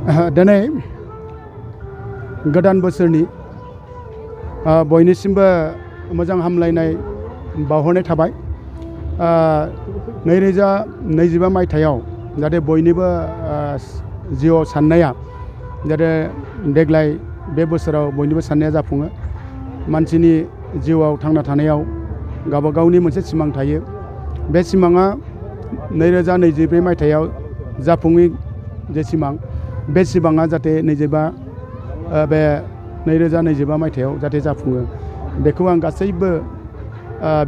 दिनै गोदान बोसोरनि बयनिसिमबो मोजां हामलायनाय बावहरनाय थाबाय। 2025 मायथाइयाव जाहाथे बयनिबो जिउआव साननाया जाहाथे देग्लाय बे बोसोराव बयनिबो साननाया जाफुङो। मानसिनि जिउआव थांना थानायाव गावबा गावनि मोनसे सिमां थायो। बे सिमाङा 2025 मायथाइयाव जाफुङै जे सिमां, बे सिमाङा जाहाथे बे 2025 मायथाइयाव जाहाथे जाफुङो, बेखौ आं गासैबो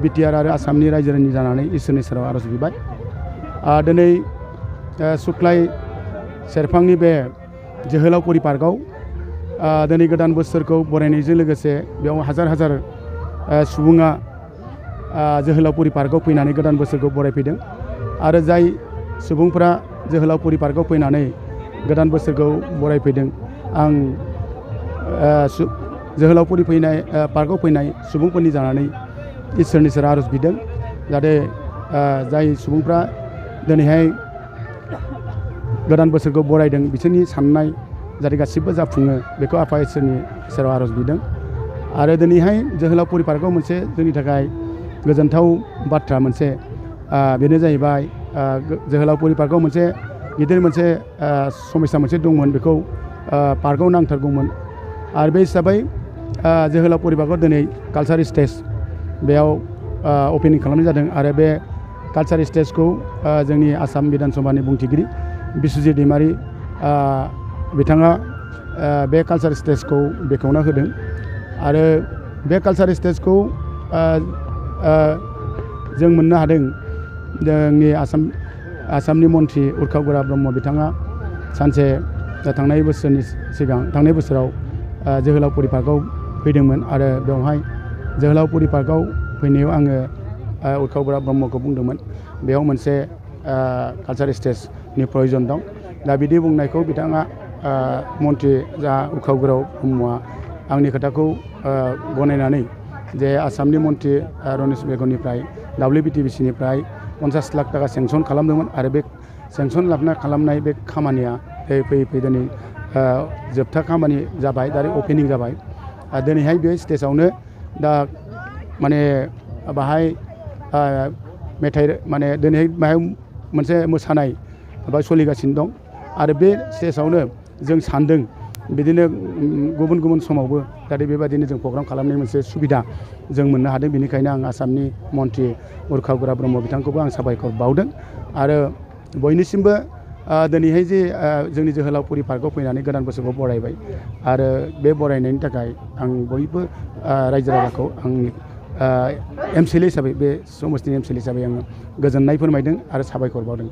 बिटिआर आरो आसामनि रायजो राजानि जानानै इसोरनि सेराव आर'ज बिबाय। दिनै सुक्लाय सेरफांनि बे जोहोलावफुरि पार्कआव दिनै गोदान बोसोरखौ बरायनायजों लोगोसे बेयाव हाजार हाजार सुबुङा जोहोलावफुरि पार्कआव फैनानै गोदान बोसोरखौ बरायफैदों। आरो जाय सुबुंफोरा जोहोलावफुरि पार्कआव फैनानै गोदान बोसोरखौ बरायफैदों, आं जोहोलावफुरि पार्कआव फैनाय सुबुंफोरनि जानानै इसोरनि सेराव आर'ज बिदों जाहाथे जाय सुबुंफ्रा दिनैहाय गोदान बोसोरखौ बरायदों बिसोरनि साननाय जाहाथे गासिबो जाफुङो, बेखौ आफा इसोरनि सेराव आर'ज बिदों। आरो दिनैहाय जोहोलावफुरि पार्कआव मोनसे जोंनि थाखाय गोजोनथाव बाथ्रा मोनसे बेनो जाहैबाय जोहोलावफुरि पार्कआव मोनसे गिदिर मोनसे समस्या मोनसे दंमोन, बेखौ पार्कआव नांथारगौमोन। आरो बे हिसाबै जोहोलावफुरि पार्कआव दिनै कालचार स्टेज बेयाव अपेनिं खालामनाय जादों। आरो बे कालचार स्टेजखौ जोंनि आसाम बिधान सभानि बुंथिगिरि बिस्वजित दैमारि बिथाङा बे कालचार स्टेजखौ बेखेवना होदों। आरो बे कालचार स्टेजखौ जों मोननो हादों जोंनि आसामनि मन्थ्रि उरखाव गोरा ब्रह्म बिथाङा सानसे थांनाय बोसोराव जोहोलावफुरि पार्कआव फैदोंमोन। आरो बेवहाय जोहोलावफुरि पार्कआव फैनायाव आङो उरखाव गोरा ब्रह्मखौ बुंदोंमोन बेयाव मोनसे कालचार स्टेजनि प्रयजन दं। दा बिदि बुंनायखौ बिथाङा मन्थ्रि उरखाव गोरा ब्रह्मआ आंनि खोथाखौ गनायनानै जे आसामनि मन्थ्रि रनेश बेगरनिफ्राय WBTBCनिफ्राय 50 लाख थाखा सेंसन खालामदोंमोन। आरो बे सेंसन खालामनाय बे खामानिया फैयै दिनै जोबथा खामानि जाबाय, दा अपेनिं जाबाय। दिनैहाय बे स्टेजावनो दा माने बाहाय मेथाइ दिनैहाय बाहाय मोनसे मोसानाय सोलिगासिनो दं। आरो बे स्टेजावनो जों सान्दों बिदिनो गुबुन गुबुन समावबो जाहाथे बेबायदिनो जों प्रग्राम खालामनाय मोनसे सुबिदा जों मोननो हादों। बेनिखायनो आं आसामनि मन्थ्रि उरखाव गोरा ब्रह्म बिथांखौबो आं साबायखर बावदों। आरो बयनिसिमबो दिनैहाय जे जोंनि जोहोलावफुरि पार्कआव फैनानै गोदान बोसोरखौ बरायबाय, आरो बे बरायनायनि थाखाय आं बयबो रायजो राजाखौ आंनि MCLA हिसाबै, बे समस्तिनि MCLA हिसाबै आङो गोजोननाय फोरमायदों आरो साबायखर बावदों।